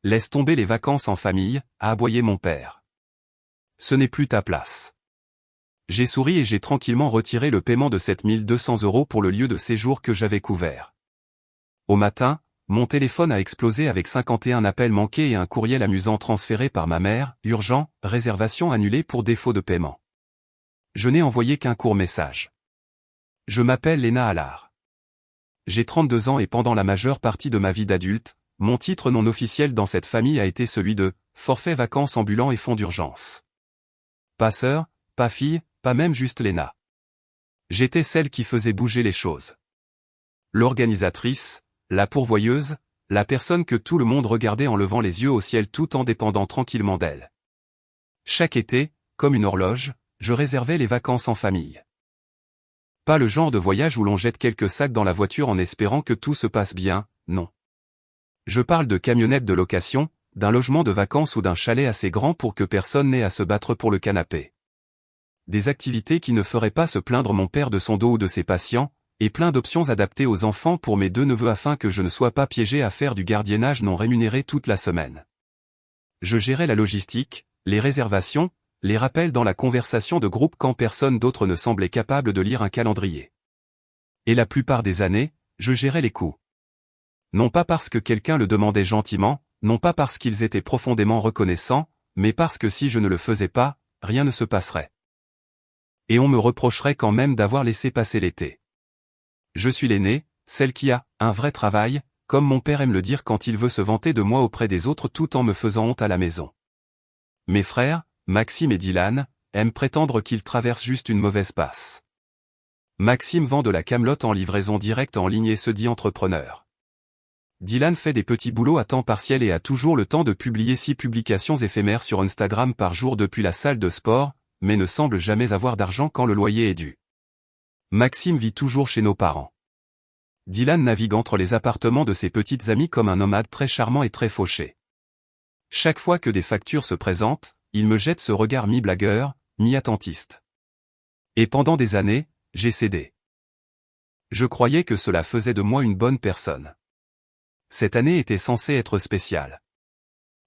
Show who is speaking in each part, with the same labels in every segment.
Speaker 1: Laisse tomber les vacances en famille, a aboyé mon père. Ce n'est plus ta place. J'ai souri et j'ai tranquillement retiré le paiement de 7200 € pour le lieu de séjour que j'avais couvert. Au matin, mon téléphone a explosé avec 51 appels manqués et un courriel amusant transféré par ma mère, urgent, réservation annulée pour défaut de paiement. Je n'ai envoyé qu'un court message. Je m'appelle Léna Allard. J'ai 32 ans et pendant la majeure partie de ma vie d'adulte, mon titre non officiel dans cette famille a été celui de « forfait vacances ambulant et fonds d'urgence ». Pas sœur, pas fille, pas même juste Léna. J'étais celle qui faisait bouger les choses. L'organisatrice, la pourvoyeuse, la personne que tout le monde regardait en levant les yeux au ciel tout en dépendant tranquillement d'elle. Chaque été, comme une horloge, je réservais les vacances en famille. Pas le genre de voyage où l'on jette quelques sacs dans la voiture en espérant que tout se passe bien, non. Je parle de camionnettes de location, d'un logement de vacances ou d'un chalet assez grand pour que personne n'ait à se battre pour le canapé. Des activités qui ne feraient pas se plaindre mon père de son dos ou de ses patients, et plein d'options adaptées aux enfants pour mes deux neveux afin que je ne sois pas piégé à faire du gardiennage non rémunéré toute la semaine. Je gérais la logistique, les réservations, les rappels dans la conversation de groupe quand personne d'autre ne semblait capable de lire un calendrier. Et la plupart des années, je gérais les coûts. Non pas parce que quelqu'un le demandait gentiment, non pas parce qu'ils étaient profondément reconnaissants, mais parce que si je ne le faisais pas, rien ne se passerait. Et on me reprocherait quand même d'avoir laissé passer l'été. Je suis l'aînée, celle qui a un vrai travail, comme mon père aime le dire quand il veut se vanter de moi auprès des autres tout en me faisant honte à la maison. Mes frères, Maxime et Dylan, aiment prétendre qu'ils traversent juste une mauvaise passe. Maxime vend de la camelote en livraison directe en ligne et se dit entrepreneur. Dylan fait des petits boulots à temps partiel et a toujours le temps de publier 6 publications éphémères sur Instagram par jour depuis la salle de sport, mais ne semble jamais avoir d'argent quand le loyer est dû. Maxime vit toujours chez nos parents. Dylan navigue entre les appartements de ses petites amies comme un nomade très charmant et très fauché. Chaque fois que des factures se présentent, il me jette ce regard mi-blagueur, mi-attentiste. Et pendant des années, j'ai cédé. Je croyais que cela faisait de moi une bonne personne. Cette année était censée être spéciale.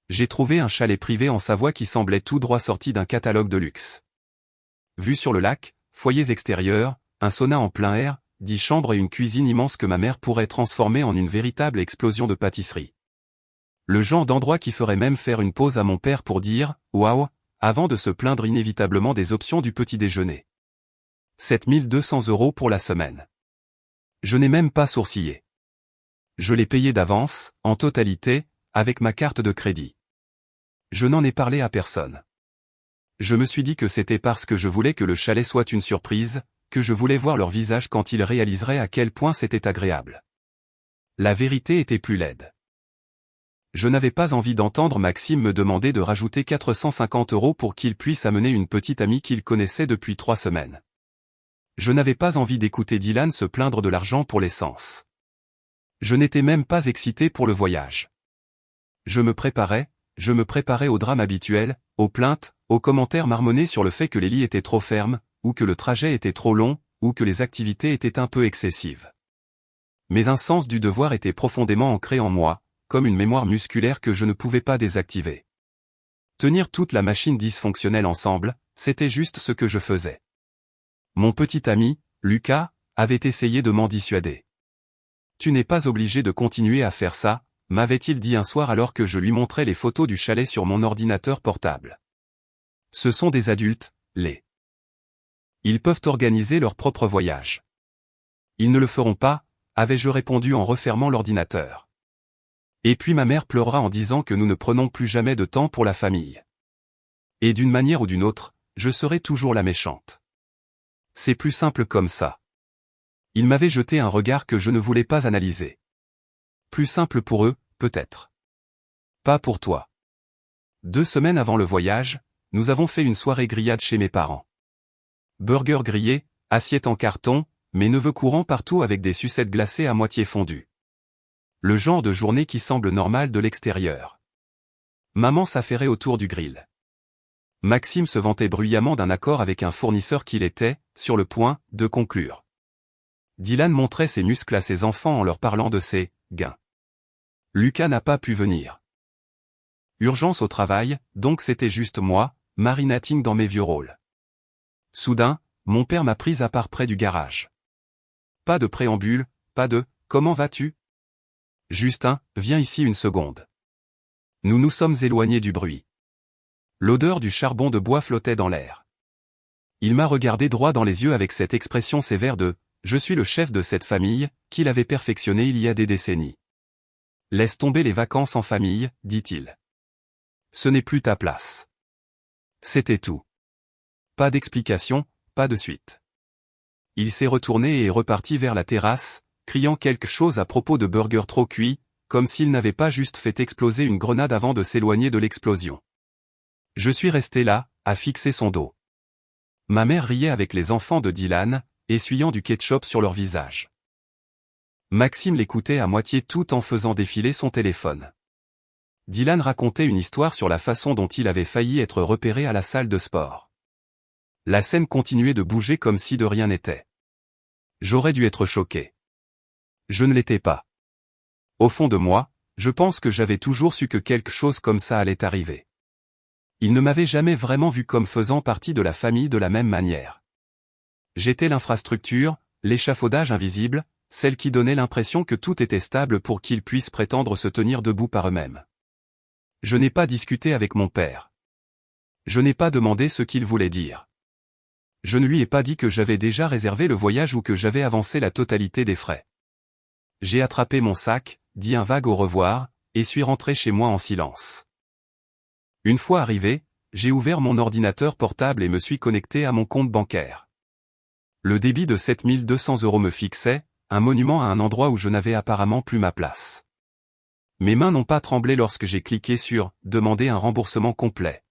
Speaker 1: J'ai trouvé un chalet privé en Savoie qui semblait tout droit sorti d'un catalogue de luxe. Vue sur le lac, foyers extérieurs, un sauna en plein air, 10 chambres et une cuisine immense que ma mère pourrait transformer en une véritable explosion de pâtisserie. Le genre d'endroit qui ferait même faire une pause à mon père pour dire « Waouh !» avant de se plaindre inévitablement des options du petit déjeuner. 7200 € pour la semaine. Je n'ai même pas sourcillé. Je l'ai payé d'avance, en totalité, avec ma carte de crédit. Je n'en ai parlé à personne. Je me suis dit que c'était parce que je voulais que le chalet soit une surprise, que je voulais voir leur visage quand ils réaliseraient à quel point c'était agréable. La vérité était plus laide. Je n'avais pas envie d'entendre Maxime me demander de rajouter 450 € pour qu'il puisse amener une petite amie qu'il connaissait depuis 3 semaines. Je n'avais pas envie d'écouter Dylan se plaindre de l'argent pour l'essence. Je n'étais même pas excité pour le voyage. Je me préparais au drame habituel, aux plaintes, aux commentaires marmonnés sur le fait que les lits étaient trop fermes, ou que le trajet était trop long, ou que les activités étaient un peu excessives. Mais un sens du devoir était profondément ancré en moi, comme une mémoire musculaire que je ne pouvais pas désactiver. Tenir toute la machine dysfonctionnelle ensemble, c'était juste ce que je faisais. Mon petit ami, Lucas, avait essayé de m'en dissuader. « Tu n'es pas obligé de continuer à faire ça », m'avait-il dit un soir alors que je lui montrais les photos du chalet sur mon ordinateur portable. Ce sont des adultes, Ils peuvent organiser leur propre voyage. Ils ne le feront pas, avais-je répondu en refermant l'ordinateur. Et puis ma mère pleura en disant que nous ne prenons plus jamais de temps pour la famille. Et d'une manière ou d'une autre, je serai toujours la méchante. C'est plus simple comme ça. Il m'avait jeté un regard que je ne voulais pas analyser. Plus simple pour eux, peut-être. Pas pour toi. 2 semaines avant le voyage, nous avons fait une soirée grillade chez mes parents. Burger grillé, assiette en carton, mes neveux courant partout avec des sucettes glacées à moitié fondues. Le genre de journée qui semble normale de l'extérieur. Maman s'affairait autour du grill. Maxime se vantait bruyamment d'un accord avec un fournisseur qu'il était, sur le point, de conclure. Dylan montrait ses muscles à ses enfants en leur parlant de ses « gains ». Lucas n'a pas pu venir. urgence au travail, donc c'était juste moi, marinating dans mes vieux rôles. Soudain, mon père m'a prise à part près du garage. Pas de préambule, pas de « comment vas-tu » ? Justin, viens ici une seconde. Nous nous sommes éloignés du bruit. L'odeur du charbon de bois flottait dans l'air. Il m'a regardé droit dans les yeux avec cette expression sévère de « je suis le chef de cette famille » qu'il avait perfectionnée il y a des décennies. « Laisse tomber les vacances en famille » dit-il. « Ce n'est plus ta place. » C'était tout. Pas d'explication, pas de suite. Il s'est retourné et est reparti vers la terrasse, criant quelque chose à propos de burgers trop cuits, comme s'il n'avait pas juste fait exploser une grenade avant de s'éloigner de l'explosion. Je suis resté là, à fixer son dos. Ma mère riait avec les enfants de Dylan, essuyant du ketchup sur leur visage. Maxime l'écoutait à moitié tout en faisant défiler son téléphone. Dylan racontait une histoire sur la façon dont il avait failli être repéré à la salle de sport. La scène continuait de bouger comme si de rien n'était. J'aurais dû être choqué. Je ne l'étais pas. Au fond de moi, je pense que j'avais toujours su que quelque chose comme ça allait arriver. Il ne m'avait jamais vraiment vu comme faisant partie de la famille de la même manière. J'étais l'infrastructure, l'échafaudage invisible, celle qui donnait l'impression que tout était stable pour qu'ils puissent prétendre se tenir debout par eux-mêmes. Je n'ai pas discuté avec mon père. Je n'ai pas demandé ce qu'il voulait dire. Je ne lui ai pas dit que j'avais déjà réservé le voyage ou que j'avais avancé la totalité des frais. J'ai attrapé mon sac, dit un vague au revoir, et suis rentré chez moi en silence. Une fois arrivé, j'ai ouvert mon ordinateur portable et me suis connecté à mon compte bancaire. Le débit de 7200 € me fixait, un monument à un endroit où je n'avais apparemment plus ma place. Mes mains n'ont pas tremblé lorsque j'ai cliqué sur « Demander un remboursement complet ».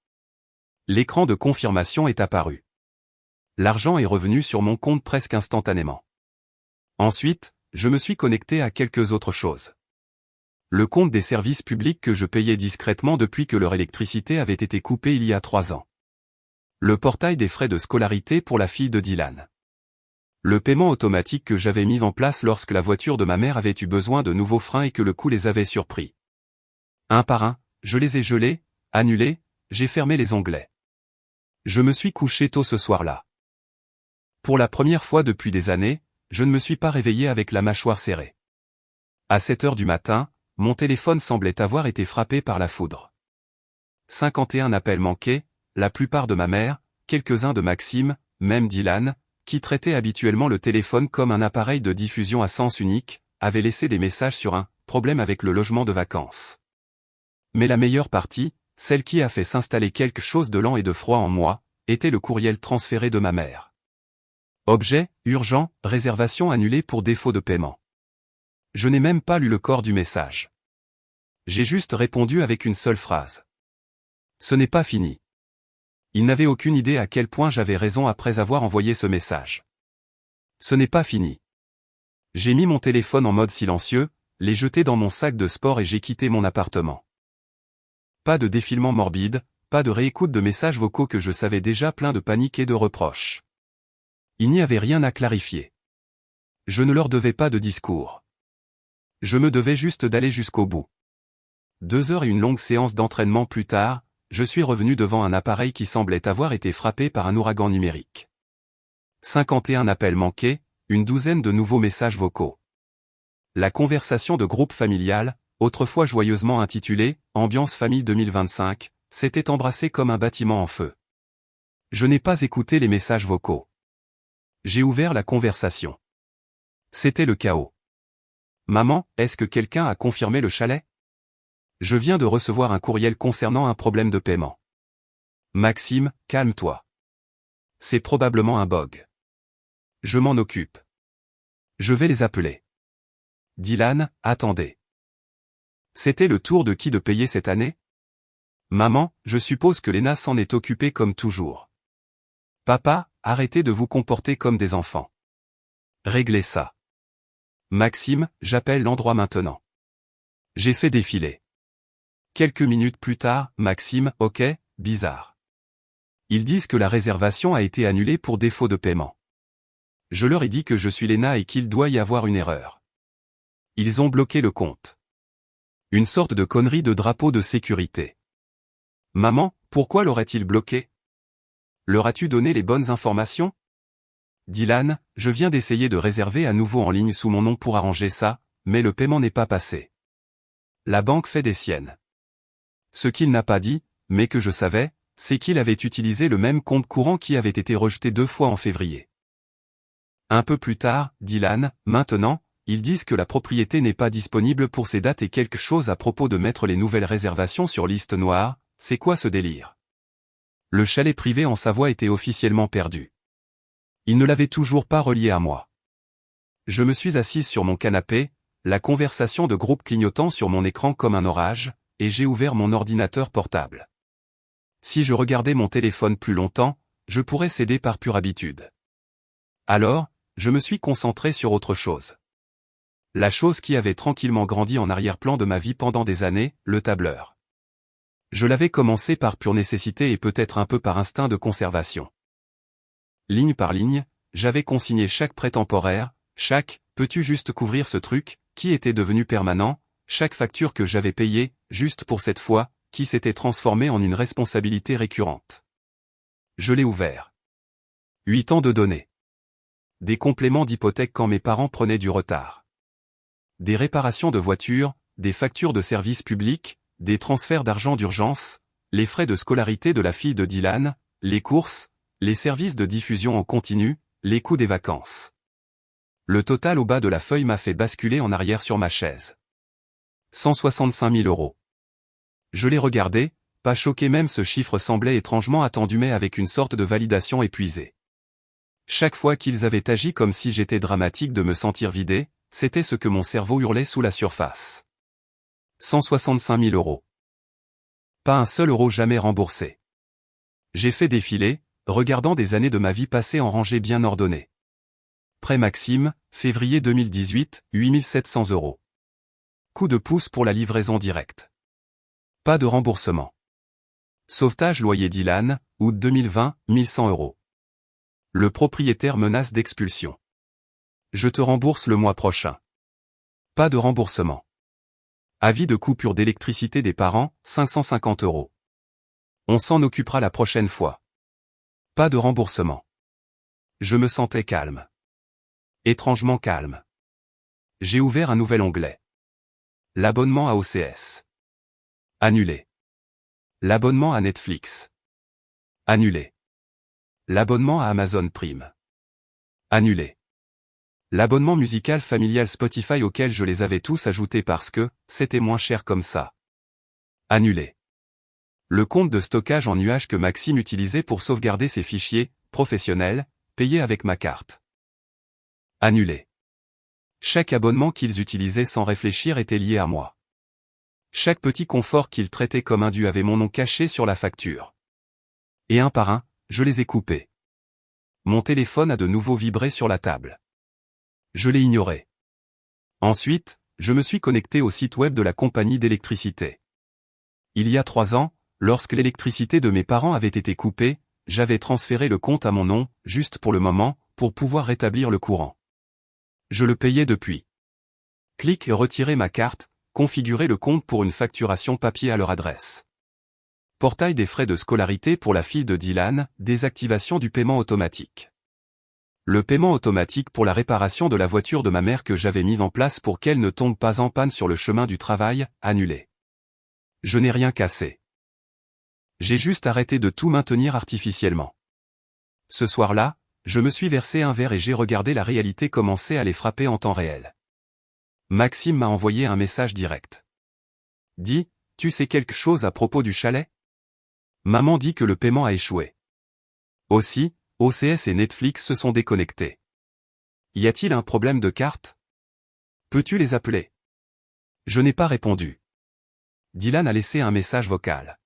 Speaker 1: L'écran de confirmation est apparu. L'argent est revenu sur mon compte presque instantanément. Ensuite, je me suis connecté à quelques autres choses. Le compte des services publics que je payais discrètement depuis que leur électricité avait été coupée il y a 3 ans. Le portail des frais de scolarité pour la fille de Dylan. Le paiement automatique que j'avais mis en place lorsque la voiture de ma mère avait eu besoin de nouveaux freins et que le coup les avait surpris. Un par un, je les ai gelés, annulés, j'ai fermé les onglets. Je me suis couché tôt ce soir-là. Pour la première fois depuis des années, je ne me suis pas réveillé avec la mâchoire serrée. À 7 heures du matin, mon téléphone semblait avoir été frappé par la foudre. 51 appels manqués, la plupart de ma mère, quelques-uns de Maxime, même Dylan, qui traitait habituellement le téléphone comme un appareil de diffusion à sens unique, avait laissé des messages sur un « problème avec le logement de vacances ». Mais la meilleure partie, celle qui a fait s'installer quelque chose de lent et de froid en moi, était le courriel transféré de ma mère. Objet, urgent, réservation annulée pour défaut de paiement. Je n'ai même pas lu le corps du message. J'ai juste répondu avec une seule phrase. Ce n'est pas fini. Il n'avait aucune idée à quel point j'avais raison après avoir envoyé ce message. Ce n'est pas fini. J'ai mis mon téléphone en mode silencieux, l'ai jeté dans mon sac de sport et j'ai quitté mon appartement. Pas de défilement morbide, pas de réécoute de messages vocaux que je savais déjà pleins de panique et de reproches. Il n'y avait rien à clarifier. Je ne leur devais pas de discours. Je me devais juste d'aller jusqu'au bout. 2 heures et une longue séance d'entraînement plus tard, je suis revenu devant un appareil qui semblait avoir été frappé par un ouragan numérique. 51 appels manqués, une douzaine de nouveaux messages vocaux. La conversation de groupe familial, autrefois joyeusement intitulée « Ambiance famille 2025 », s'était embrassée comme un bâtiment en feu. Je n'ai pas écouté les messages vocaux. J'ai ouvert la conversation. C'était le chaos. Maman, est-ce que quelqu'un a confirmé le chalet ? Je viens de recevoir un courriel concernant un problème de paiement. Maxime, calme-toi. C'est probablement un bug. Je m'en occupe. Je vais les appeler. Dylan, attendez. C'était le tour de qui de payer cette année ? Maman, je suppose que Léna s'en est occupée comme toujours. Papa, arrêtez de vous comporter comme des enfants. Réglez ça. Maxime, j'appelle l'endroit maintenant. J'ai fait défiler. Quelques minutes plus tard, Maxime, ok, bizarre. Ils disent que la réservation a été annulée pour défaut de paiement. Je leur ai dit que je suis Léna et qu'il doit y avoir une erreur. Ils ont bloqué le compte. Une sorte de connerie de drapeau de sécurité. Maman, pourquoi l'aurait-il bloqué? Leur as-tu donné les bonnes informations? Dylan, je viens d'essayer de réserver à nouveau en ligne sous mon nom pour arranger ça, mais le paiement n'est pas passé. La banque fait des siennes. Ce qu'il n'a pas dit, mais que je savais, c'est qu'il avait utilisé le même compte courant qui avait été rejeté 2 fois en février. Un peu plus tard, Dylan, maintenant, ils disent que la propriété n'est pas disponible pour ces dates et quelque chose à propos de mettre les nouvelles réservations sur liste noire, c'est quoi ce délire? Le chalet privé en Savoie était officiellement perdu. Il ne l'avait toujours pas relié à moi. Je me suis assise sur mon canapé, la conversation de groupe clignotant sur mon écran comme un orage, et j'ai ouvert mon ordinateur portable. Si je regardais mon téléphone plus longtemps, je pourrais céder par pure habitude. Alors, je me suis concentré sur autre chose. La chose qui avait tranquillement grandi en arrière-plan de ma vie pendant des années, le tableur. Je l'avais commencé par pure nécessité et peut-être un peu par instinct de conservation. Ligne par ligne, j'avais consigné chaque prêt temporaire, chaque « peux-tu juste couvrir ce truc » qui était devenu permanent, chaque facture que j'avais payée, juste pour cette fois, qui s'était transformée en une responsabilité récurrente. Je l'ai ouvert. 8 ans de données. Des compléments d'hypothèque quand mes parents prenaient du retard. Des réparations de voitures, des factures de services publics, des transferts d'argent d'urgence, les frais de scolarité de la fille de Dylan, les courses, les services de diffusion en continu, les coûts des vacances. Le total au bas de la feuille m'a fait basculer en arrière sur ma chaise. 165 000 €. Je l'ai regardé, pas choqué, même ce chiffre semblait étrangement attendu mais avec une sorte de validation épuisée. Chaque fois qu'ils avaient agi comme si j'étais dramatique de me sentir vidé, c'était ce que mon cerveau hurlait sous la surface. 165 000 €. Pas un seul euro jamais remboursé. J'ai fait défiler, regardant des années de ma vie passée en rangée bien ordonnée. Prêt Maxime, février 2018, 8 700 €. Coup de pouce pour la livraison directe. Pas de remboursement. Sauvetage loyer Dylan, août 2020, 1100 €. Le propriétaire menace d'expulsion. Je te rembourse le mois prochain. Pas de remboursement. Avis de coupure d'électricité des parents, 550 €. On s'en occupera la prochaine fois. Pas de remboursement. Je me sentais calme. Étrangement calme. J'ai ouvert un nouvel onglet. L'abonnement à OCS. Annulé. L'abonnement à Netflix. Annulé. L'abonnement à Amazon Prime. Annulé. L'abonnement musical familial Spotify auquel je les avais tous ajoutés parce que c'était moins cher comme ça. Annulé. Le compte de stockage en nuage que Maxime utilisait pour sauvegarder ses fichiers professionnels, payé avec ma carte. Annulé. Chaque abonnement qu'ils utilisaient sans réfléchir était lié à moi. Chaque petit confort qu'ils traitaient comme indu avait mon nom caché sur la facture. Et un par un, je les ai coupés. Mon téléphone a de nouveau vibré sur la table. Je l'ai ignoré. Ensuite, je me suis connecté au site web de la compagnie d'électricité. Il y a 3 ans, lorsque l'électricité de mes parents avait été coupée, j'avais transféré le compte à mon nom, juste pour le moment, pour pouvoir rétablir le courant. Je le payais depuis. Clique retirer ma carte, configurer le compte pour une facturation papier à leur adresse. Portail des frais de scolarité pour la fille de Dylan, désactivation du paiement automatique. Le paiement automatique pour la réparation de la voiture de ma mère que j'avais mis en place pour qu'elle ne tombe pas en panne sur le chemin du travail, annulé. Je n'ai rien cassé. J'ai juste arrêté de tout maintenir artificiellement. Ce soir-là, je me suis versé un verre et j'ai regardé la réalité commencer à les frapper en temps réel. Maxime m'a envoyé un message direct. Dis, tu sais quelque chose à propos du chalet? Maman dit que le paiement a échoué. Aussi, OCS et Netflix se sont déconnectés. Y a-t-il un problème de carte? Peux-tu les appeler? Je n'ai pas répondu. Dylan a laissé un message vocal.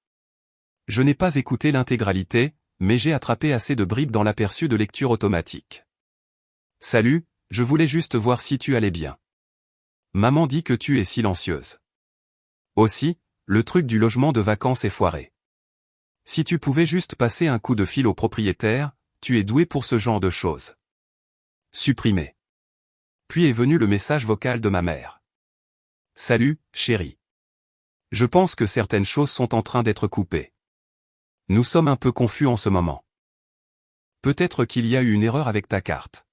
Speaker 1: Je n'ai pas écouté l'intégralité, mais j'ai attrapé assez de bribes dans l'aperçu de lecture automatique. Salut, je voulais juste voir si tu allais bien. Maman dit que tu es silencieuse. Aussi, le truc du logement de vacances est foiré. Si tu pouvais juste passer un coup de fil au propriétaire, tu es doué pour ce genre de choses. Supprimé. Puis est venu le message vocal de ma mère. Salut, chérie. Je pense que certaines choses sont en train d'être coupées. Nous sommes un peu confus en ce moment. Peut-être qu'il y a eu une erreur avec ta carte.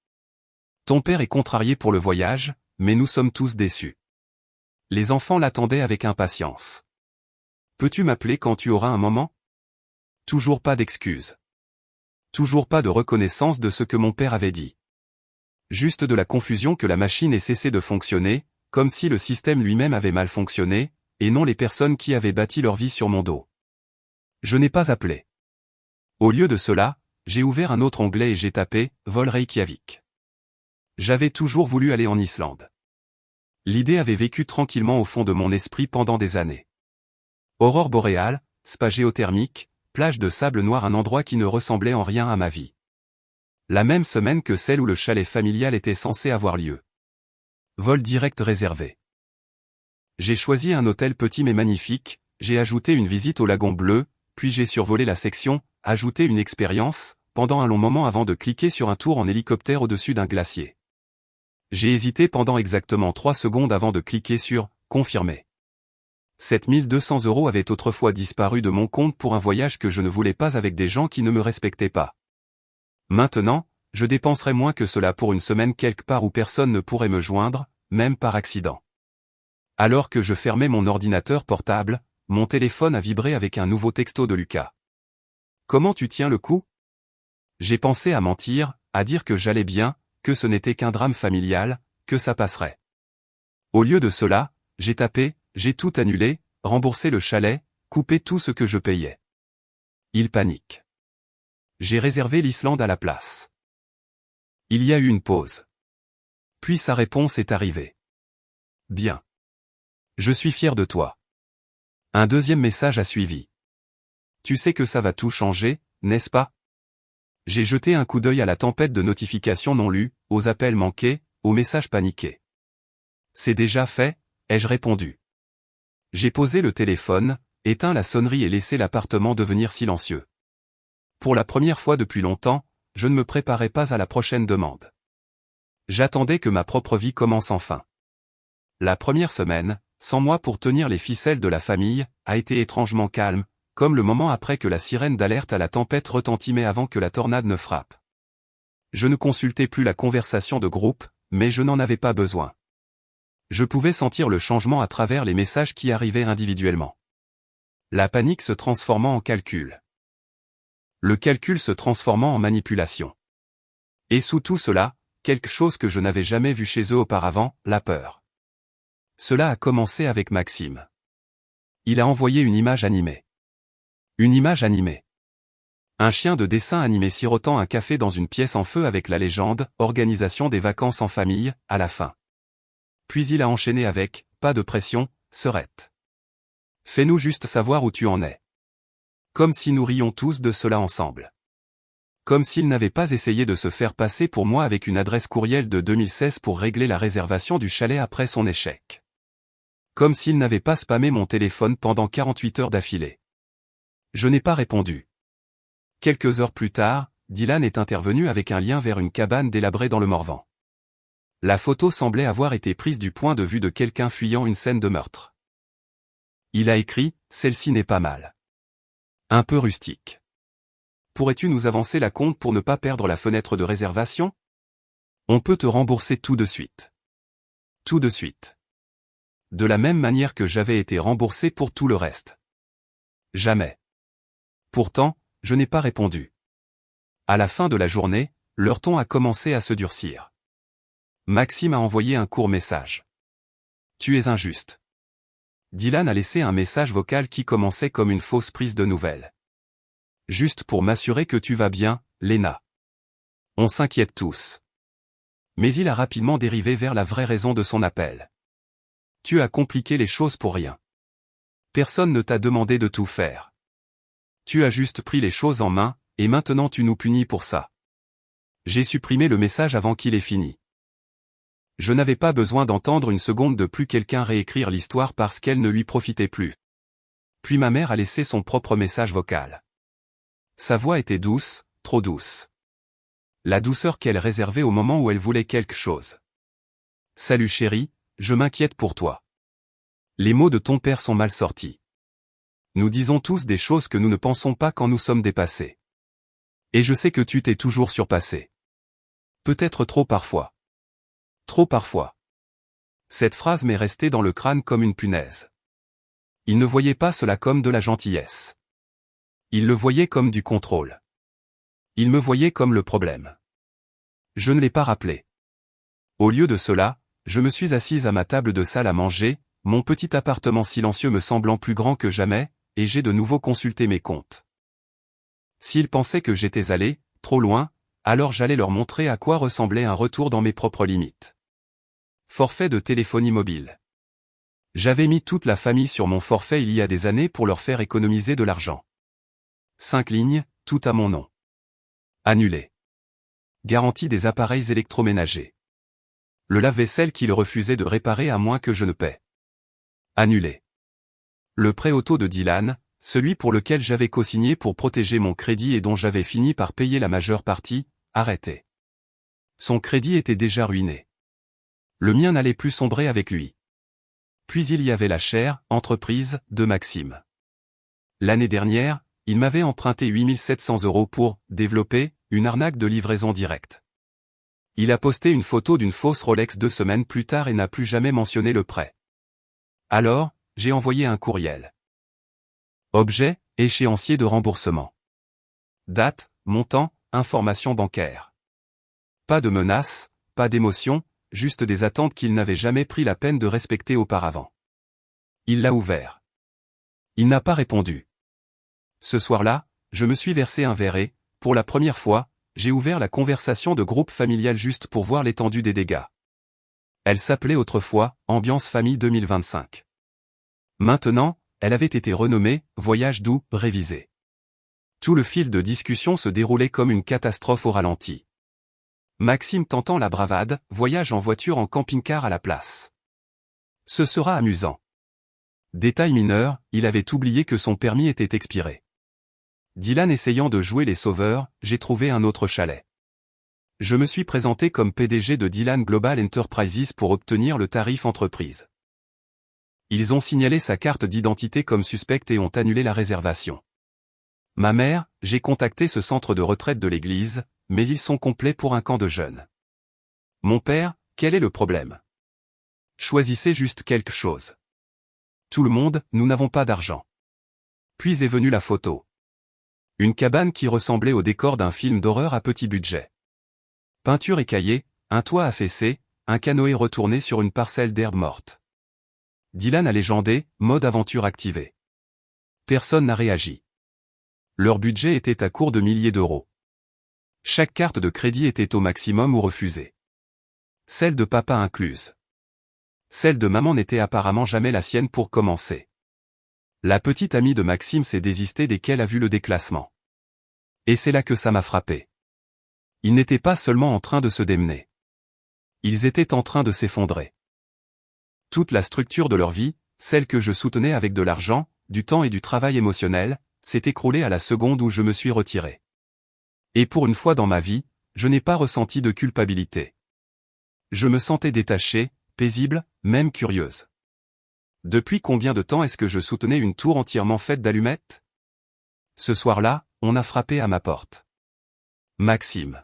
Speaker 1: Ton père est contrarié pour le voyage, mais nous sommes tous déçus. Les enfants l'attendaient avec impatience. Peux-tu m'appeler quand tu auras un moment? Toujours pas d'excuses. Toujours pas de reconnaissance de ce que mon père avait dit. Juste de la confusion que la machine ait cessé de fonctionner, comme si le système lui-même avait mal fonctionné, et non les personnes qui avaient bâti leur vie sur mon dos. Je n'ai pas appelé. Au lieu de cela, j'ai ouvert un autre onglet et j'ai tapé « Vol Reykjavik ». J'avais toujours voulu aller en Islande. L'idée avait vécu tranquillement au fond de mon esprit pendant des années. Aurore boréale, spa géothermique, plage de sable noir, un endroit qui ne ressemblait en rien à ma vie. La même semaine que celle où le chalet familial était censé avoir lieu. Vol direct réservé. J'ai choisi un hôtel petit mais magnifique, j'ai ajouté une visite au lagon bleu, puis j'ai survolé la section « Ajouter une expérience » pendant un long moment avant de cliquer sur un tour en hélicoptère au-dessus d'un glacier. J'ai hésité pendant exactement 3 secondes avant de cliquer sur « Confirmer ». 7200 € avaient autrefois disparu de mon compte pour un voyage que je ne voulais pas avec des gens qui ne me respectaient pas. Maintenant, je dépenserai moins que cela pour une semaine quelque part où personne ne pourrait me joindre, même par accident. Alors que je fermais mon ordinateur portable, mon téléphone a vibré avec un nouveau texto de Lucas. Comment tu tiens le coup? J'ai pensé à mentir, à dire que j'allais bien, que ce n'était qu'un drame familial, que ça passerait. Au lieu de cela, j'ai tapé, j'ai tout annulé, remboursé le chalet, coupé tout ce que je payais. Il panique. J'ai réservé l'Islande à la place. Il y a eu une pause. Puis sa réponse est arrivée. Bien. Je suis fier de toi. Un deuxième message a suivi. Tu sais que ça va tout changer, n'est-ce pas? J'ai jeté un coup d'œil à la tempête de notifications non lues, aux appels manqués, aux messages paniqués. C'est déjà fait, ai-je répondu. J'ai posé le téléphone, éteint la sonnerie et laissé l'appartement devenir silencieux. Pour la première fois depuis longtemps, je ne me préparais pas à la prochaine demande. J'attendais que ma propre vie commence enfin. La première semaine, sans moi pour tenir les ficelles de la famille, a été étrangement calme, comme le moment après que la sirène d'alerte à la tempête retentit mais avant que la tornade ne frappe. Je ne consultais plus la conversation de groupe, mais je n'en avais pas besoin. Je pouvais sentir le changement à travers les messages qui arrivaient individuellement. La panique se transformant en calcul. Le calcul se transformant en manipulation. Et sous tout cela, quelque chose que je n'avais jamais vu chez eux auparavant, la peur. Cela a commencé avec Maxime. Il a envoyé une image animée. Une image animée. Un chien de dessin animé sirotant un café dans une pièce en feu avec la légende « Organisation des vacances en famille » à la fin. Puis il a enchaîné avec « Pas de pression, Serette. Fais-nous juste savoir où tu en es. » Comme si nous rions tous de cela ensemble. Comme s'il n'avait pas essayé de se faire passer pour moi avec une adresse courriel de 2016 pour régler la réservation du chalet après son échec. Comme s'il n'avait pas spammé mon téléphone pendant 48 heures d'affilée. Je n'ai pas répondu. Quelques heures plus tard, Dylan est intervenu avec un lien vers une cabane délabrée dans le Morvan. La photo semblait avoir été prise du point de vue de quelqu'un fuyant une scène de meurtre. Il a écrit « Celle-ci n'est pas mal. Un peu rustique. Pourrais-tu nous avancer la compte pour ne pas perdre la fenêtre de réservation? On peut te rembourser tout de suite. Tout de suite. De la même manière que j'avais été remboursé pour tout le reste. Jamais. Pourtant, je n'ai pas répondu. À la fin de la journée, leur ton a commencé à se durcir. Maxime a envoyé un court message. Tu es injuste. Dylan a laissé un message vocal qui commençait comme une fausse prise de nouvelles. Juste pour m'assurer que tu vas bien, Léna. On s'inquiète tous. Mais il a rapidement dérivé vers la vraie raison de son appel. Tu as compliqué les choses pour rien. Personne ne t'a demandé de tout faire. Tu as juste pris les choses en main, et maintenant tu nous punis pour ça. J'ai supprimé le message avant qu'il ait fini. Je n'avais pas besoin d'entendre une seconde de plus quelqu'un réécrire l'histoire parce qu'elle ne lui profitait plus. Puis ma mère a laissé son propre message vocal. Sa voix était douce, trop douce. La douceur qu'elle réservait au moment où elle voulait quelque chose. Salut chérie, je m'inquiète pour toi. Les mots de ton père sont mal sortis. Nous disons tous des choses que nous ne pensons pas quand nous sommes dépassés. Et je sais que tu t'es toujours surpassé. Peut-être trop parfois. Trop parfois. Cette phrase m'est restée dans le crâne comme une punaise. Il ne voyait pas cela comme de la gentillesse. Il le voyait comme du contrôle. Il me voyait comme le problème. Je ne l'ai pas rappelé. Au lieu de cela, je me suis assise à ma table de salle à manger, mon petit appartement silencieux me semblant plus grand que jamais, et j'ai de nouveau consulté mes comptes. S'ils pensaient que j'étais allé, trop loin, alors j'allais leur montrer à quoi ressemblait un retour dans mes propres limites. Forfait de téléphonie mobile. J'avais mis toute la famille sur mon forfait il y a des années pour leur faire économiser de l'argent. 5 lignes, tout à mon nom. Annulé. Garantie des appareils électroménagers. Le lave-vaisselle qu'ils refusaient de réparer à moins que je ne paie. Annulé. Le prêt auto de Dylan, celui pour lequel j'avais co-signé pour protéger mon crédit et dont j'avais fini par payer la majeure partie, arrêté. Son crédit était déjà ruiné. Le mien n'allait plus sombrer avec lui. Puis il y avait la chère entreprise de Maxime. L'année dernière, il m'avait emprunté 8 700 € pour développer une arnaque de livraison directe. Il a posté une photo d'une fausse Rolex 2 semaines plus tard et n'a plus jamais mentionné le prêt. Alors, j'ai envoyé un courriel. Objet, échéancier de remboursement. Date, montant, information bancaire. Pas de menaces, pas d'émotion, juste des attentes qu'il n'avait jamais pris la peine de respecter auparavant. Il l'a ouvert. Il n'a pas répondu. Ce soir-là, je me suis versé un verre et, pour la première fois, j'ai ouvert la conversation de groupe familial juste pour voir l'étendue des dégâts. Elle s'appelait autrefois « Ambiance Famille 2025 ». Maintenant, elle avait été renommée « Voyage doux, révisé ». Tout le fil de discussion se déroulait comme une catastrophe au ralenti. Maxime tentant la bravade, voyage en voiture en camping-car à la place. Ce sera amusant. Détail mineur, il avait oublié que son permis était expiré. Dylan essayant de jouer les sauveurs, j'ai trouvé un autre chalet. Je me suis présenté comme PDG de Dylan Global Enterprises pour obtenir le tarif entreprise. Ils ont signalé sa carte d'identité comme suspecte et ont annulé la réservation. Ma mère, j'ai contacté ce centre de retraite de l'église, mais ils sont complets pour un camp de jeunes. Mon père, quel est le problème? Choisissez juste quelque chose. Tout le monde, nous n'avons pas d'argent. Puis est venue la photo. Une cabane qui ressemblait au décor d'un film d'horreur à petit budget. Peinture écaillée, un toit affaissé, un canoë retourné sur une parcelle d'herbe morte. Dylan a légendé, mode aventure activé. Personne n'a réagi. Leur budget était à court de milliers d'euros. Chaque carte de crédit était au maximum ou refusée. Celle de papa incluse. Celle de maman n'était apparemment jamais la sienne pour commencer. La petite amie de Maxime s'est désistée dès qu'elle a vu le déclassement. Et c'est là que ça m'a frappé. Ils n'étaient pas seulement en train de se démener. Ils étaient en train de s'effondrer. Toute la structure de leur vie, celle que je soutenais avec de l'argent, du temps et du travail émotionnel, s'est écroulée à la seconde où je me suis retiré. Et pour une fois dans ma vie, je n'ai pas ressenti de culpabilité. Je me sentais détachée, paisible, même curieuse. Depuis combien de temps est-ce que je soutenais une tour entièrement faite d'allumettes? Ce soir-là, on a frappé à ma porte. Maxime.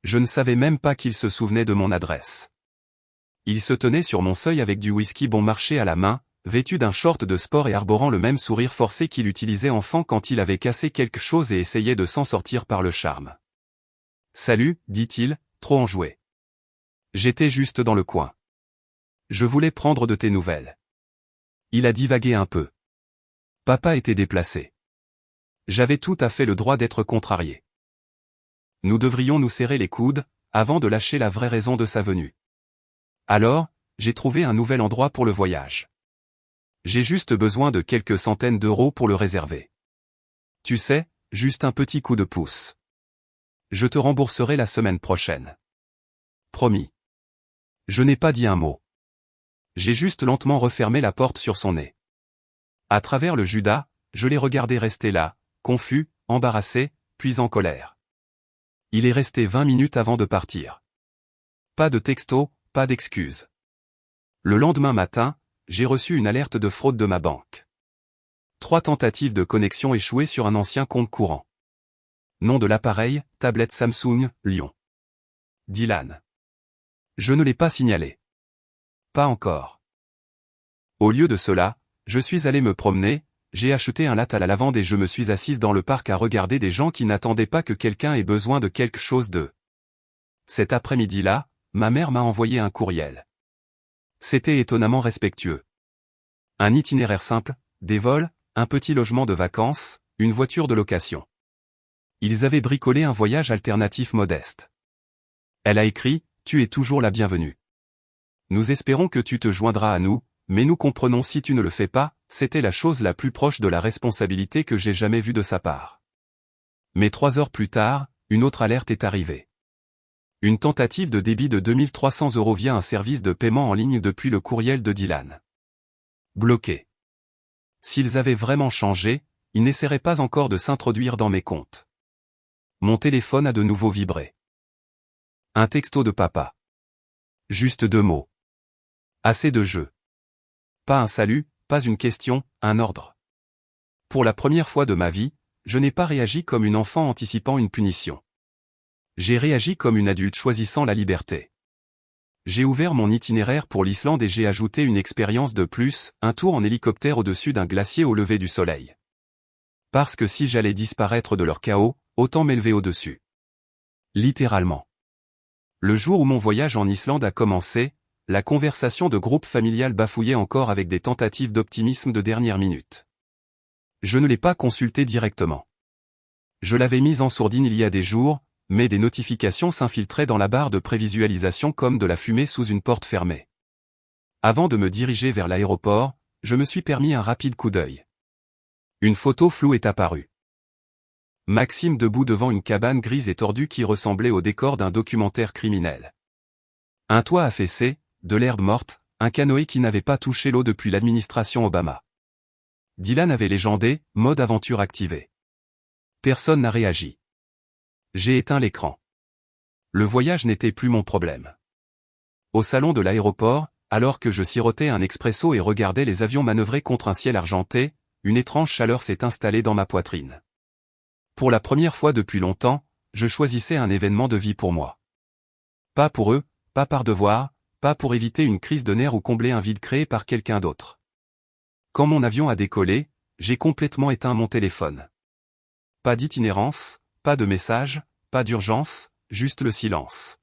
Speaker 1: Je ne savais même pas qu'il se souvenait de mon adresse. Il se tenait sur mon seuil avec du whisky bon marché à la main, vêtu d'un short de sport et arborant le même sourire forcé qu'il utilisait enfant quand il avait cassé quelque chose et essayait de s'en sortir par le charme. « Salut », dit-il, trop enjoué. J'étais juste dans le coin. Je voulais prendre de tes nouvelles. Il a divagué un peu. Papa était déplacé. J'avais tout à fait le droit d'être contrarié. Nous devrions nous serrer les coudes, avant de lâcher la vraie raison de sa venue. Alors, j'ai trouvé un nouvel endroit pour le voyage. J'ai juste besoin de quelques centaines d'euros pour le réserver. Tu sais, juste un petit coup de pouce. Je te rembourserai la semaine prochaine. Promis. Je n'ai pas dit un mot. J'ai juste lentement refermé la porte sur son nez. À travers le Judas, je l'ai regardé rester là, confus, embarrassé, puis en colère. Il est resté 20 minutes avant de partir. Pas de texto, pas d'excuses. Le lendemain matin, j'ai reçu une alerte de fraude de ma banque. 3 tentatives de connexion échouées sur un ancien compte courant. Nom de l'appareil, tablette Samsung, Lyon. Dylan. Je ne l'ai pas signalé. Pas encore. Au lieu de cela, je suis allé me promener, j'ai acheté un latte à la lavande et je me suis assise dans le parc à regarder des gens qui n'attendaient pas que quelqu'un ait besoin de quelque chose d'eux. Cet après-midi-là, ma mère m'a envoyé un courriel. C'était étonnamment respectueux. Un itinéraire simple, des vols, un petit logement de vacances, une voiture de location. Ils avaient bricolé un voyage alternatif modeste. Elle a écrit, « Tu es toujours la bienvenue. Nous espérons que tu te joindras à nous, mais nous comprenons si tu ne le fais pas. » C'était la chose la plus proche de la responsabilité que j'ai jamais vue de sa part. Mais 3 heures plus tard, une autre alerte est arrivée. Une tentative de débit de 2300 € via un service de paiement en ligne depuis le courriel de Dylan. Bloqué. S'ils avaient vraiment changé, ils n'essaieraient pas encore de s'introduire dans mes comptes. Mon téléphone a de nouveau vibré. Un texto de papa. Juste 2 mots. Assez de jeu. Pas un salut, pas une question, un ordre. Pour la première fois de ma vie, je n'ai pas réagi comme une enfant anticipant une punition. J'ai réagi comme une adulte choisissant la liberté. J'ai ouvert mon itinéraire pour l'Islande et j'ai ajouté une expérience de plus, un tour en hélicoptère au-dessus d'un glacier au lever du soleil. Parce que si j'allais disparaître de leur chaos, autant m'élever au-dessus. Littéralement. Le jour où mon voyage en Islande a commencé, la conversation de groupe familial bafouillait encore avec des tentatives d'optimisme de dernière minute. Je ne l'ai pas consulté directement. Je l'avais mise en sourdine il y a des jours, mais des notifications s'infiltraient dans la barre de prévisualisation comme de la fumée sous une porte fermée. Avant de me diriger vers l'aéroport, je me suis permis un rapide coup d'œil. Une photo floue est apparue. Maxime debout devant une cabane grise et tordue qui ressemblait au décor d'un documentaire criminel. Un toit affaissé, de l'herbe morte, un canoë qui n'avait pas touché l'eau depuis l'administration Obama. Dylan avait légendé, mode aventure activé. Personne n'a réagi. J'ai éteint l'écran. Le voyage n'était plus mon problème. Au salon de l'aéroport, alors que je sirotais un expresso et regardais les avions manœuvrer contre un ciel argenté, une étrange chaleur s'est installée dans ma poitrine. Pour la première fois depuis longtemps, je choisissais un événement de vie pour moi. Pas pour eux, pas par devoir, pas pour éviter une crise de nerfs ou combler un vide créé par quelqu'un d'autre. Quand mon avion a décollé, j'ai complètement éteint mon téléphone. Pas d'itinérance, pas de message, pas d'urgence, juste le silence.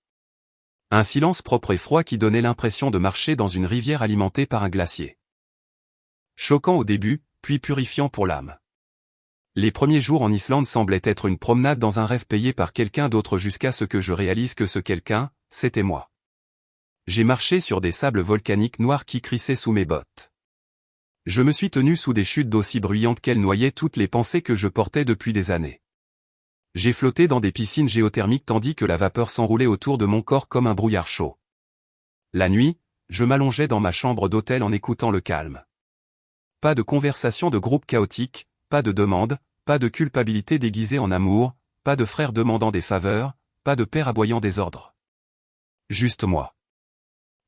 Speaker 1: Un silence propre et froid qui donnait l'impression de marcher dans une rivière alimentée par un glacier. Choquant au début, puis purifiant pour l'âme. Les premiers jours en Islande semblaient être une promenade dans un rêve payé par quelqu'un d'autre jusqu'à ce que je réalise que ce quelqu'un, c'était moi. J'ai marché sur des sables volcaniques noirs qui crissaient sous mes bottes. Je me suis tenu sous des chutes d'eau si bruyantes qu'elles noyaient toutes les pensées que je portais depuis des années. J'ai flotté dans des piscines géothermiques tandis que la vapeur s'enroulait autour de mon corps comme un brouillard chaud. La nuit, je m'allongeais dans ma chambre d'hôtel en écoutant le calme. Pas de conversation de groupe chaotique, pas de demande, pas de culpabilité déguisée en amour, pas de frère demandant des faveurs, pas de père aboyant des ordres. Juste moi.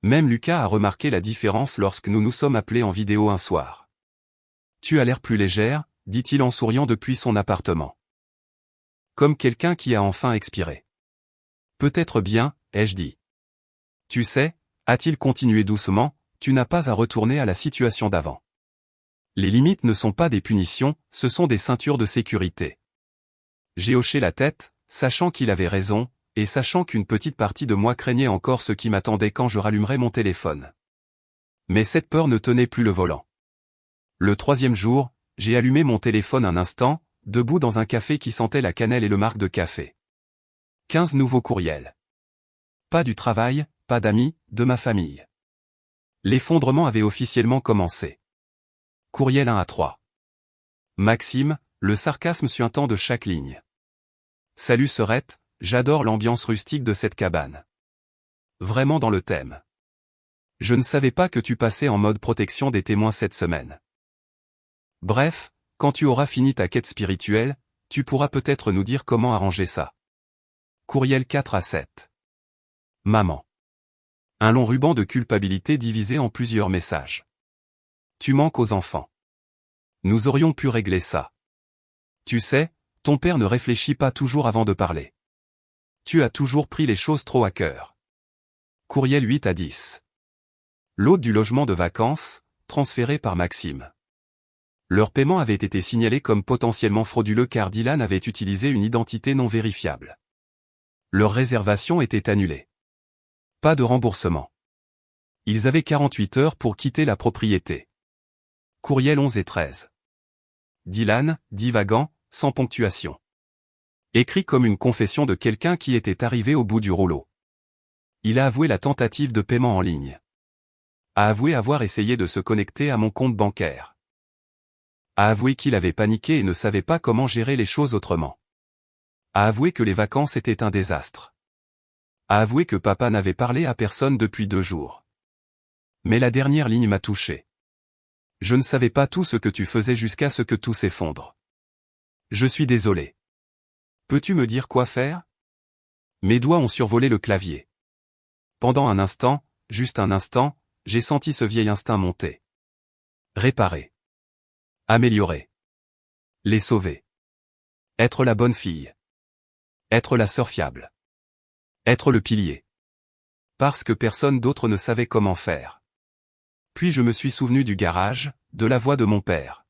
Speaker 1: Même Lucas a remarqué la différence lorsque nous nous sommes appelés en vidéo un soir. « Tu as l'air plus légère », dit-il en souriant depuis son appartement. Comme quelqu'un qui a enfin expiré. « Peut-être bien », ai-je dit. « Tu sais », a-t-il continué doucement, « tu n'as pas à retourner à la situation d'avant. Les limites ne sont pas des punitions, ce sont des ceintures de sécurité. » J'ai hoché la tête, sachant qu'il avait raison, et sachant qu'une petite partie de moi craignait encore ce qui m'attendait quand je rallumerais mon téléphone. Mais cette peur ne tenait plus le volant. Le 3e jour, j'ai allumé mon téléphone un instant, debout dans un café qui sentait la cannelle et le marc de café. 15 nouveaux courriels. Pas du travail, pas d'amis, de ma famille. L'effondrement avait officiellement commencé. Courriel 1 à 3. Maxime, le sarcasme suintant de chaque ligne. Salut Serette, j'adore l'ambiance rustique de cette cabane. Vraiment dans le thème. Je ne savais pas que tu passais en mode protection des témoins cette semaine. Bref, quand tu auras fini ta quête spirituelle, tu pourras peut-être nous dire comment arranger ça. Courriel 4 à 7. Maman. Un long ruban de culpabilité divisé en plusieurs messages. Tu manques aux enfants. Nous aurions pu régler ça. Tu sais, ton père ne réfléchit pas toujours avant de parler. Tu as toujours pris les choses trop à cœur. Courriel 8 à 10. L'hôte du logement de vacances, transféré par Maxime. Leur paiement avait été signalé comme potentiellement frauduleux car Dylan avait utilisé une identité non vérifiable. Leur réservation était annulée. Pas de remboursement. Ils avaient 48 heures pour quitter la propriété. Courriel 11 et 13. Dylan, divagant, sans ponctuation. Écrit comme une confession de quelqu'un qui était arrivé au bout du rouleau. Il a avoué la tentative de paiement en ligne. A avoué avoir essayé de se connecter à mon compte bancaire. A avoué qu'il avait paniqué et ne savait pas comment gérer les choses autrement. A avoué que les vacances étaient un désastre. A avoué que papa n'avait parlé à personne depuis 2 jours. Mais la dernière ligne m'a touché. Je ne savais pas tout ce que tu faisais jusqu'à ce que tout s'effondre. Je suis désolé. Peux-tu me dire quoi faire? Mes doigts ont survolé le clavier. Pendant un instant, juste un instant, j'ai senti ce vieil instinct monter. Réparer. Améliorer. Les sauver. Être la bonne fille. Être la sœur fiable. Être le pilier. Parce que personne d'autre ne savait comment faire. Puis je me suis souvenu du garage, de la voix de mon père.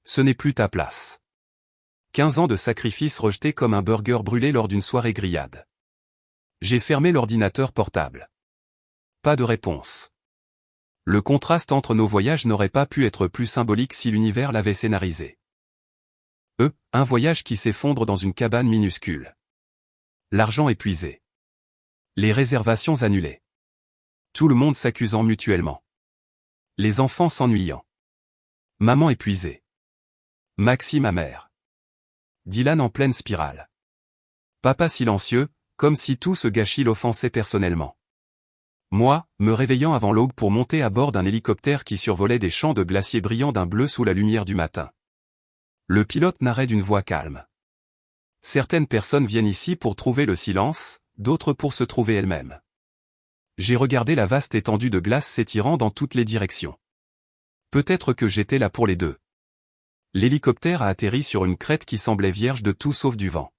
Speaker 1: Ce n'est plus ta place. 15 ans de sacrifice rejetés comme un burger brûlé lors d'une soirée grillade. J'ai fermé l'ordinateur portable. Pas de réponse. Le contraste entre nos voyages n'aurait pas pu être plus symbolique si l'univers l'avait scénarisé. Un voyage qui s'effondre dans une cabane minuscule. L'argent épuisé. Les réservations annulées. Tout le monde s'accusant mutuellement. Les enfants s'ennuyant. Maman épuisée. Maxime amer. Dylan en pleine spirale. Papa silencieux, comme si tout ce gâchis l'offensait personnellement. Moi, me réveillant avant l'aube pour monter à bord d'un hélicoptère qui survolait des champs de glaciers brillants d'un bleu sous la lumière du matin. Le pilote narrait d'une voix calme. Certaines personnes viennent ici pour trouver le silence, d'autres pour se trouver elles-mêmes. J'ai regardé la vaste étendue de glace s'étirant dans toutes les directions. Peut-être que j'étais là pour les deux. L'hélicoptère a atterri sur une crête qui semblait vierge de tout sauf du vent.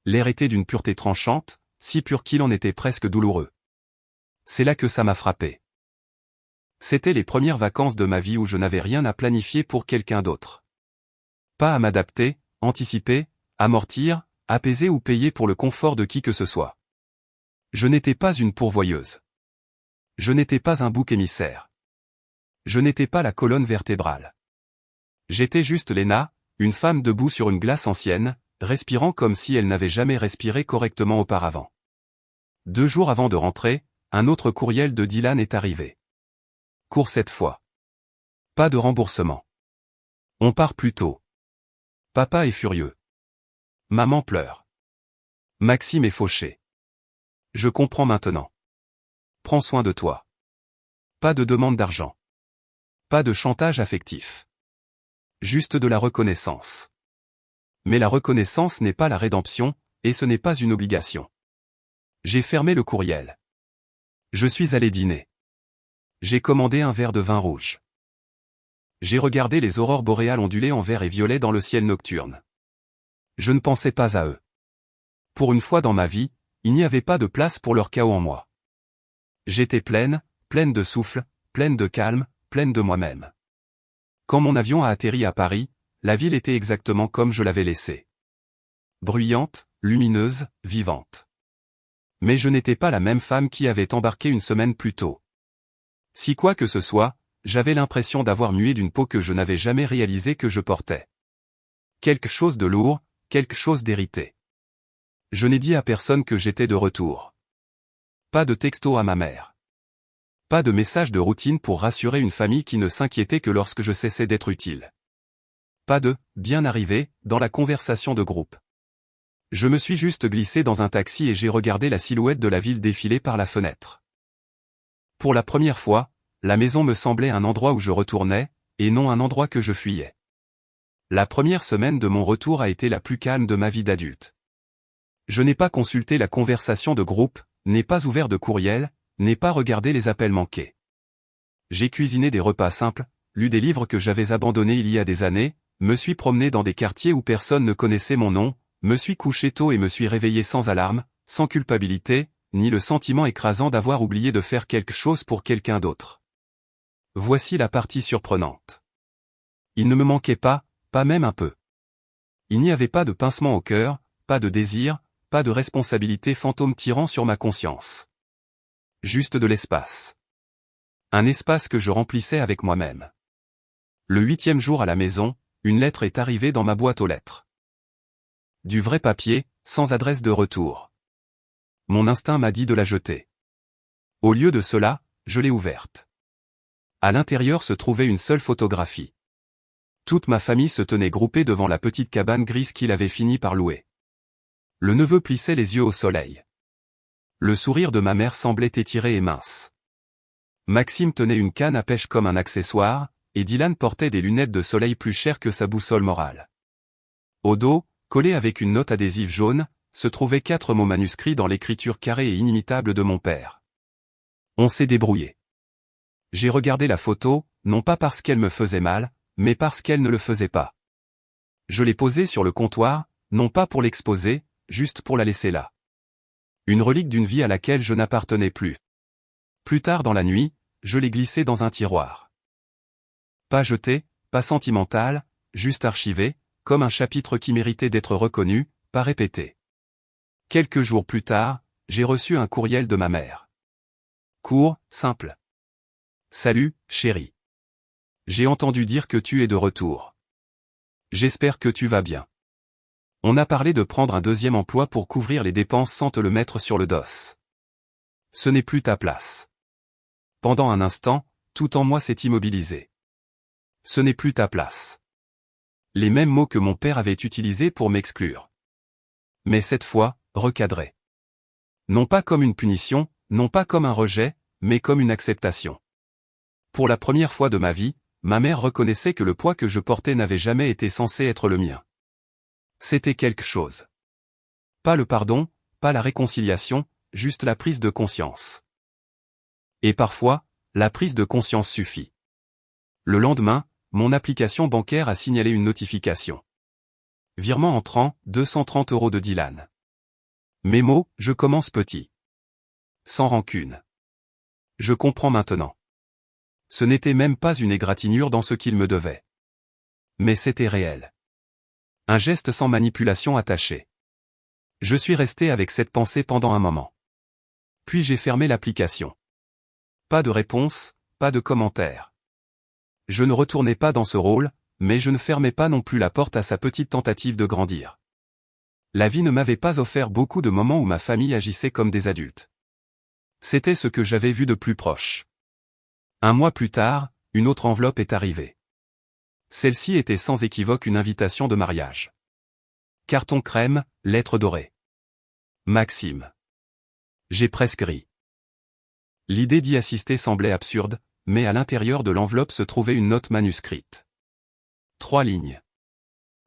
Speaker 1: L'air était d'une pureté tranchante, si pur qu'il en était presque douloureux. C'est là que ça m'a frappé. C'était les premières vacances de ma vie où je n'avais rien à planifier pour quelqu'un d'autre. Pas à m'adapter, anticiper, amortir, apaiser ou payer pour le confort de qui que ce soit. Je n'étais pas une pourvoyeuse. Je n'étais pas un bouc émissaire. Je n'étais pas la colonne vertébrale. J'étais juste Léna, une femme debout sur une glace ancienne, respirant comme si elle n'avait jamais respiré correctement auparavant. 2 jours avant de rentrer, un autre courriel de Dylan est arrivé. Court cette fois. Pas de remboursement. On part plus tôt. Papa est furieux. Maman pleure. Maxime est fauché. Je comprends maintenant. Prends soin de toi. Pas de demande d'argent. Pas de chantage affectif. Juste de la reconnaissance. Mais la reconnaissance n'est pas la rédemption, et ce n'est pas une obligation. J'ai fermé le courriel. Je suis allé dîner. J'ai commandé un verre de vin rouge. J'ai regardé les aurores boréales onduler en vert et violet dans le ciel nocturne. Je ne pensais pas à eux. Pour une fois dans ma vie, il n'y avait pas de place pour leur chaos en moi. J'étais pleine de souffle, pleine de calme, pleine de moi-même. Quand mon avion a atterri à Paris, la ville était exactement comme je l'avais laissée. Bruyante, lumineuse, vivante. Mais je n'étais pas la même femme qui avait embarqué une semaine plus tôt. Si quoi que ce soit, j'avais l'impression d'avoir mué d'une peau que je n'avais jamais réalisé que je portais. Quelque chose de lourd, quelque chose d'hérité. Je n'ai dit à personne que j'étais de retour. Pas de texto à ma mère. Pas de message de routine pour rassurer une famille qui ne s'inquiétait que lorsque je cessais d'être utile. Pas de « bien arrivé » dans la conversation de groupe. Je me suis juste glissé dans un taxi et j'ai regardé la silhouette de la ville défiler par la fenêtre. Pour la première fois, la maison me semblait un endroit où je retournais, et non un endroit que je fuyais. La première semaine de mon retour a été la plus calme de ma vie d'adulte. Je n'ai pas consulté la conversation de groupe, n'ai pas ouvert de courriel, n'ai pas regardé les appels manqués. J'ai cuisiné des repas simples, lu des livres que j'avais abandonnés il y a des années, me suis promené dans des quartiers où personne ne connaissait mon nom, me suis couché tôt et me suis réveillé sans alarme, sans culpabilité, ni le sentiment écrasant d'avoir oublié de faire quelque chose pour quelqu'un d'autre. Voici la partie surprenante. Il ne me manquait pas même un peu. Il n'y avait pas de pincement au cœur, pas de désir, pas de responsabilité fantôme tirant sur ma conscience. Juste de l'espace. Un espace que je remplissais avec moi-même. Le 8e jour à la maison, une lettre est arrivée dans ma boîte aux lettres. Du vrai papier, sans adresse de retour. Mon instinct m'a dit de la jeter. Au lieu de cela, je l'ai ouverte. À l'intérieur se trouvait une seule photographie. Toute ma famille se tenait groupée devant la petite cabane grise qu'il avait fini par louer. Le neveu plissait les yeux au soleil. Le sourire de ma mère semblait étiré et mince. Maxime tenait une canne à pêche comme un accessoire, et Dylan portait des lunettes de soleil plus chères que sa boussole morale. Au dos, collé avec une note adhésive jaune, se trouvaient 4 mots manuscrits dans l'écriture carrée et inimitable de mon père. On s'est débrouillé. J'ai regardé la photo, non pas parce qu'elle me faisait mal, mais parce qu'elle ne le faisait pas. Je l'ai posée sur le comptoir, non pas pour l'exposer, juste pour la laisser là. Une relique d'une vie à laquelle je n'appartenais plus. Plus tard dans la nuit, je l'ai glissée dans un tiroir. Pas jeté, pas sentimental, juste archivé, comme un chapitre qui méritait d'être reconnu, pas répété. Quelques jours plus tard, j'ai reçu un courriel de ma mère. Court, simple. Salut, chérie. J'ai entendu dire que tu es de retour. J'espère que tu vas bien. On a parlé de prendre un 2e emploi pour couvrir les dépenses sans te le mettre sur le dos. Ce n'est plus ta place. Pendant un instant, tout en moi s'est immobilisé. Ce n'est plus ta place. Les mêmes mots que mon père avait utilisés pour m'exclure. Mais cette fois, recadré. Non pas comme une punition, non pas comme un rejet, mais comme une acceptation. Pour la première fois de ma vie, ma mère reconnaissait que le poids que je portais n'avait jamais été censé être le mien. C'était quelque chose. Pas le pardon, pas la réconciliation, juste la prise de conscience. Et parfois, la prise de conscience suffit. Le lendemain, mon application bancaire a signalé une notification. Virement entrant, 230 € de Dylan. Mes mots, je commence petit. Sans rancune. Je comprends maintenant. Ce n'était même pas une égratignure dans ce qu'il me devait. Mais c'était réel. Un geste sans manipulation attachée. Je suis resté avec cette pensée pendant un moment. Puis j'ai fermé l'application. Pas de réponse, pas de commentaire. Je ne retournais pas dans ce rôle, mais je ne fermais pas non plus la porte à sa petite tentative de grandir. La vie ne m'avait pas offert beaucoup de moments où ma famille agissait comme des adultes. C'était ce que j'avais vu de plus proche. Un mois plus tard, une autre enveloppe est arrivée. Celle-ci était sans équivoque une invitation de mariage. Carton crème, lettre dorée. Maxime. J'ai presque ri. L'idée d'y assister semblait absurde, mais à l'intérieur de l'enveloppe se trouvait une note manuscrite. 3 lignes.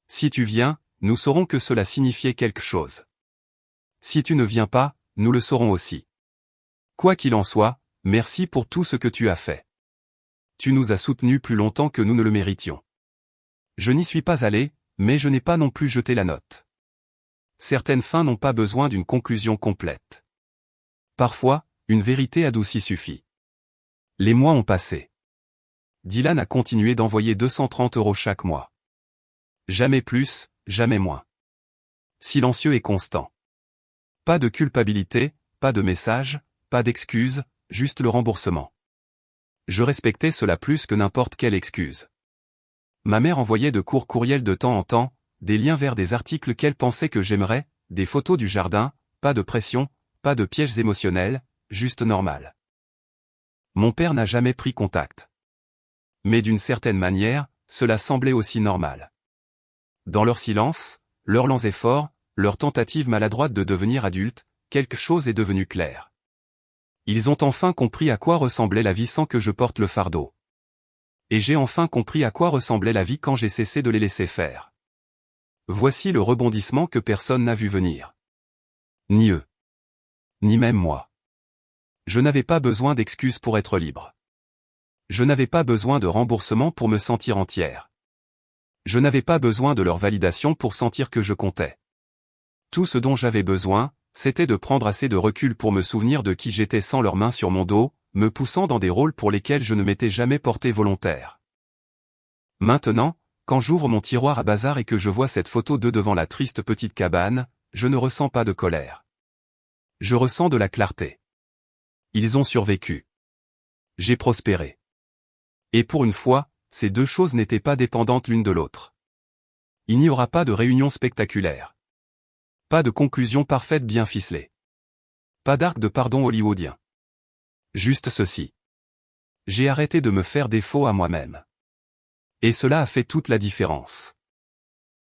Speaker 1: Si tu viens, nous saurons que cela signifiait quelque chose. Si tu ne viens pas, nous le saurons aussi. Quoi qu'il en soit, merci pour tout ce que tu as fait. Tu nous as soutenus plus longtemps que nous ne le méritions. Je n'y suis pas allé, mais je n'ai pas non plus jeté la note. Certaines fins n'ont pas besoin d'une conclusion complète. Parfois, une vérité adoucie suffit. Les mois ont passé. Dylan a continué d'envoyer 230 € chaque mois. Jamais plus, jamais moins. Silencieux et constant. Pas de culpabilité, pas de message, pas d'excuses, juste le remboursement. Je respectais cela plus que n'importe quelle excuse. Ma mère envoyait de courts courriels de temps en temps, des liens vers des articles qu'elle pensait que j'aimerais, des photos du jardin, pas de pression, pas de pièges émotionnels, juste normal. Mon père n'a jamais pris contact. Mais d'une certaine manière, cela semblait aussi normal. Dans leur silence, leurs lents efforts, leur tentative maladroite de devenir adulte, quelque chose est devenu clair. Ils ont enfin compris à quoi ressemblait la vie sans que je porte le fardeau. Et j'ai enfin compris à quoi ressemblait la vie quand j'ai cessé de les laisser faire. Voici le rebondissement que personne n'a vu venir. Ni eux. Ni même moi. Je n'avais pas besoin d'excuses pour être libre. Je n'avais pas besoin de remboursement pour me sentir entière. Je n'avais pas besoin de leur validation pour sentir que je comptais. Tout ce dont j'avais besoin, c'était de prendre assez de recul pour me souvenir de qui j'étais sans leurs mains sur mon dos, me poussant dans des rôles pour lesquels je ne m'étais jamais porté volontaire. Maintenant, quand j'ouvre mon tiroir à bazar et que je vois cette photo d'eux devant la triste petite cabane, je ne ressens pas de colère. Je ressens de la clarté. Ils ont survécu. J'ai prospéré. Et pour une fois, ces deux choses n'étaient pas dépendantes l'une de l'autre. Il n'y aura pas de réunion spectaculaire. Pas de conclusion parfaite bien ficelée. Pas d'arc de pardon hollywoodien. Juste ceci. J'ai arrêté de me faire défaut à moi-même. Et cela a fait toute la différence.